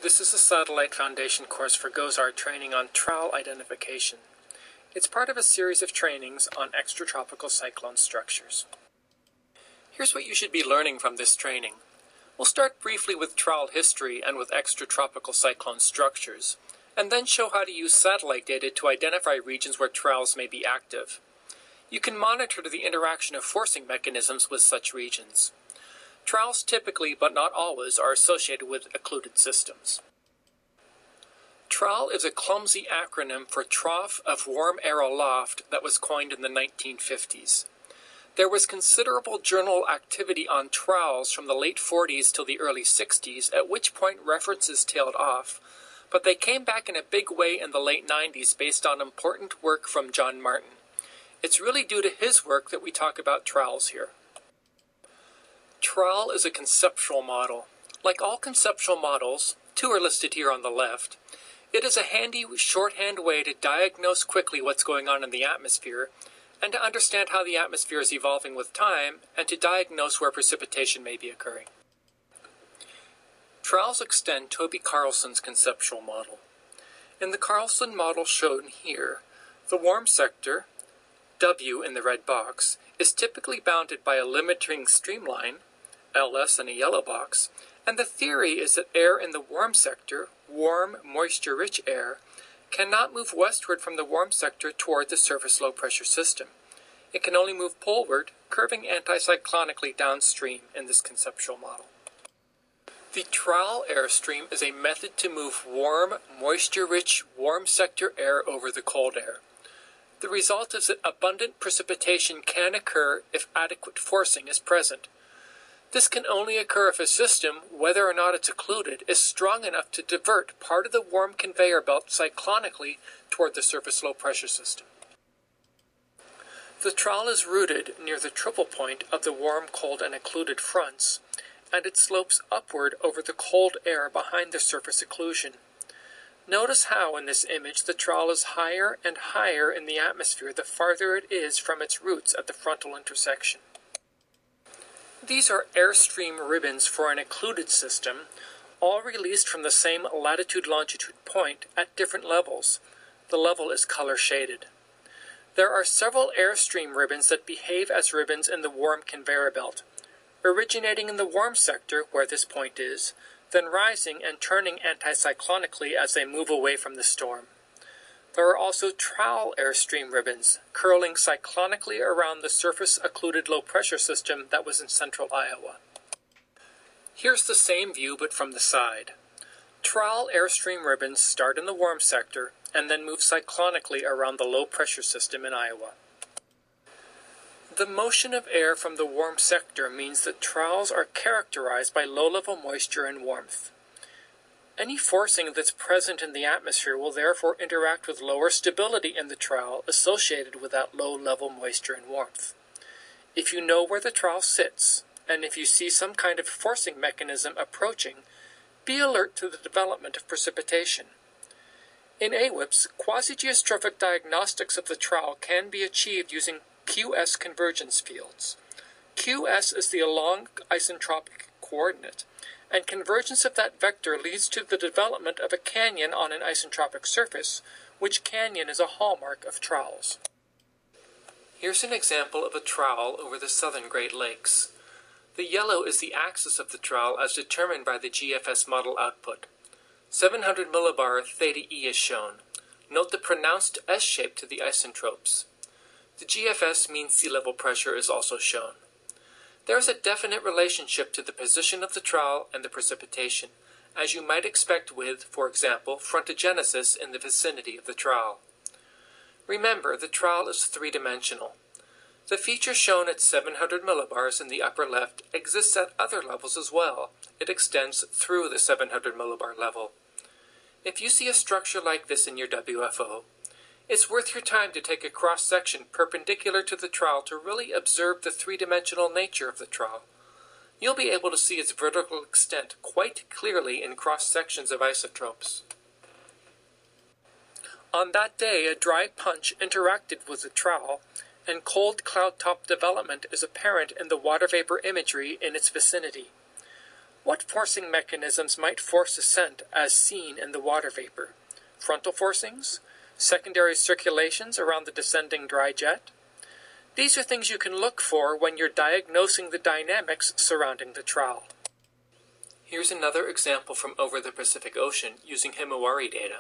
This is a Satellite Foundation course for GOES-R training on trowel identification. It's part of a series of trainings on extratropical cyclone structures. Here's what you should be learning from this training. We'll start briefly with trowel history and with extratropical cyclone structures, and then show how to use satellite data to identify regions where trowels may be active. You can monitor the interaction of forcing mechanisms with such regions. Trowels typically, but not always, are associated with occluded systems. TROWAL is a clumsy acronym for Trough of Warm Air Aloft that was coined in the 1950s. There was considerable journal activity on trowels from the late 40s till the early 60s, at which point references tailed off, but they came back in a big way in the late 90s based on important work from John Martin. It's really due to his work that we talk about trowels here. TROWAL is a conceptual model. Like all conceptual models, two are listed here on the left, it is a handy shorthand way to diagnose quickly what's going on in the atmosphere, and to understand how the atmosphere is evolving with time, and to diagnose where precipitation may be occurring. Trowels extend Toby Carlson's conceptual model. In the Carlson model shown here, the warm sector, W in the red box, is typically bounded by a limiting streamline, LS in a yellow box, and the theory is that air in the warm sector, warm, moisture-rich air, cannot move westward from the warm sector toward the surface low-pressure system. It can only move poleward, curving anticyclonically downstream in this conceptual model. The trowel airstream is a method to move warm, moisture-rich, warm sector air over the cold air. The result is that abundant precipitation can occur if adequate forcing is present. This can only occur if a system, whether or not it's occluded, is strong enough to divert part of the warm conveyor belt cyclonically toward the surface low-pressure system. The trowel is rooted near the triple point of the warm, cold, and occluded fronts, and it slopes upward over the cold air behind the surface occlusion. Notice how, in this image, the trowel is higher and higher in the atmosphere the farther it is from its roots at the frontal intersection. These are airstream ribbons for an occluded system, all released from the same latitude-longitude point at different levels. The level is color-shaded. There are several airstream ribbons that behave as ribbons in the warm conveyor belt, originating in the warm sector, where this point is, then rising and turning anticyclonically as they move away from the storm. There are also trowel airstream ribbons, curling cyclonically around the surface occluded low-pressure system that was in central Iowa. Here's the same view but from the side. Trowel airstream ribbons start in the warm sector and then move cyclonically around the low-pressure system in Iowa. The motion of air from the warm sector means that trowels are characterized by low-level moisture and warmth. Any forcing that's present in the atmosphere will therefore interact with lower stability in the trowel associated with that low-level moisture and warmth. If you know where the trowel sits, and if you see some kind of forcing mechanism approaching, be alert to the development of precipitation. In AWIPS, quasi-geostrophic diagnostics of the trowel can be achieved using QS convergence fields. QS is the long isentropic coordinate, and convergence of that vector leads to the development of a canyon on an isentropic surface, which canyon is a hallmark of trowels. Here's an example of a trowel over the southern Great Lakes. The yellow is the axis of the trowel as determined by the GFS model output. 700 millibar theta E is shown. Note the pronounced S shape to the isentropes. The GFS mean sea level pressure is also shown. There is a definite relationship to the position of the trowel and the precipitation, as you might expect with, for example, frontogenesis in the vicinity of the trowel. Remember, the trowel is three-dimensional. The feature shown at 700 millibars in the upper left exists at other levels as well. It extends through the 700 millibar level. If you see a structure like this in your WFO, it's worth your time to take a cross-section perpendicular to the trowel to really observe the three-dimensional nature of the trowel. You'll be able to see its vertical extent quite clearly in cross-sections of isotropes. On that day, a dry punch interacted with the trowel, and cold cloud top development is apparent in the water vapor imagery in its vicinity. What forcing mechanisms might force ascent as seen in the water vapor? Frontal forcings? Secondary circulations around the descending dry jet? These are things you can look for when you're diagnosing the dynamics surrounding the trowel. Here's another example from over the Pacific Ocean using Himawari data.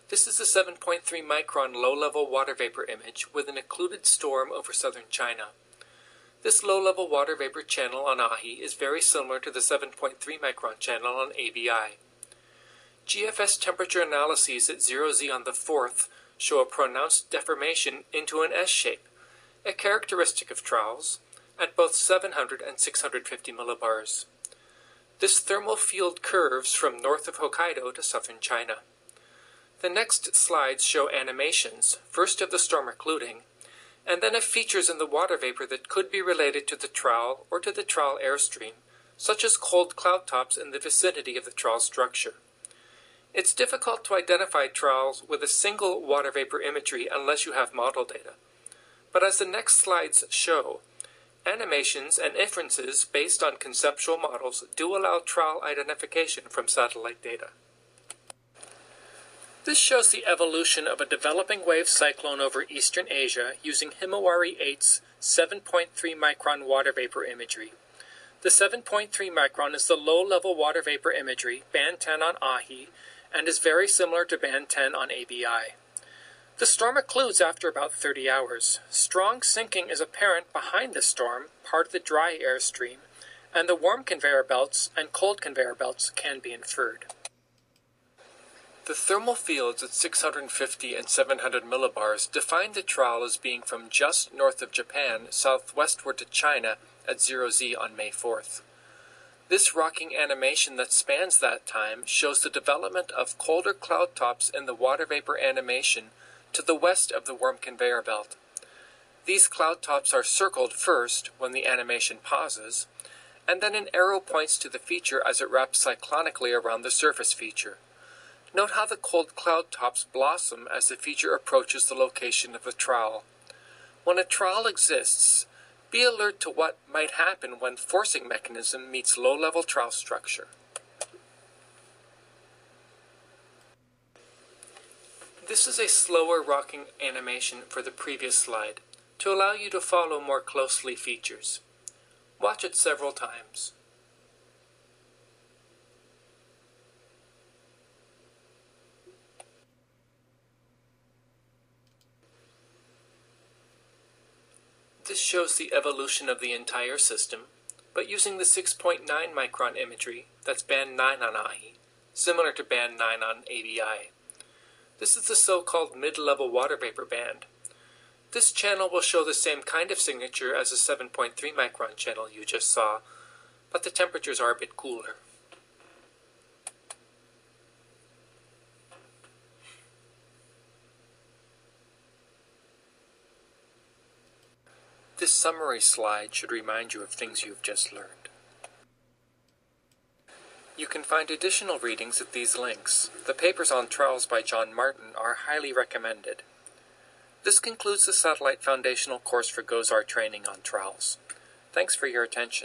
This is a 7.3 micron low-level water vapor image with an occluded storm over southern China. This low-level water vapor channel on Ahi is very similar to the 7.3 micron channel on ABI. GFS temperature analyses at 0Z on the 4th show a pronounced deformation into an S-shape, a characteristic of trowels, at both 700 and 650 millibars. This thermal field curves from north of Hokkaido to southern China. The next slides show animations, first of the storm occluding, and then of features in the water vapor that could be related to the trowel or to the trowel airstream, such as cold cloud tops in the vicinity of the trowel structure. It's difficult to identify trowels with a single water vapor imagery unless you have model data. But as the next slides show, animations and inferences based on conceptual models do allow trowel identification from satellite data. This shows the evolution of a developing wave cyclone over eastern Asia using Himawari 8's 7.3 micron water vapor imagery. The 7.3 micron is the low-level water vapor imagery, band 10 on Ahi, and is very similar to band 10 on ABI. The storm occludes after about 30 hours. Strong sinking is apparent behind the storm, part of the dry airstream, and the warm conveyor belts and cold conveyor belts can be inferred. The thermal fields at 650 and 700 millibars define the trowel as being from just north of Japan southwestward to China at 0Z on May 4th. This rocking animation that spans that time shows the development of colder cloud tops in the water vapor animation to the west of the warm conveyor belt. These cloud tops are circled first when the animation pauses, and then an arrow points to the feature as it wraps cyclonically around the surface feature. Note how the cold cloud tops blossom as the feature approaches the location of the trowel. When a trowel exists, be alert to what might happen when forcing mechanism meets low-level trowel structure. This is a slower rocking animation for the previous slide, to allow you to follow more closely features. Watch it several times. This shows the evolution of the entire system, but using the 6.9 micron imagery, that's band 9 on Ahi, similar to band 9 on ABI. This is the so-called mid-level water vapor band. This channel will show the same kind of signature as the 7.3 micron channel you just saw, but the temperatures are a bit cooler. This summary slide should remind you of things you've just learned. You can find additional readings at these links. The papers on trowels by John Martin are highly recommended. This concludes the Satellite Foundational course for GOES-R training on trowels. Thanks for your attention.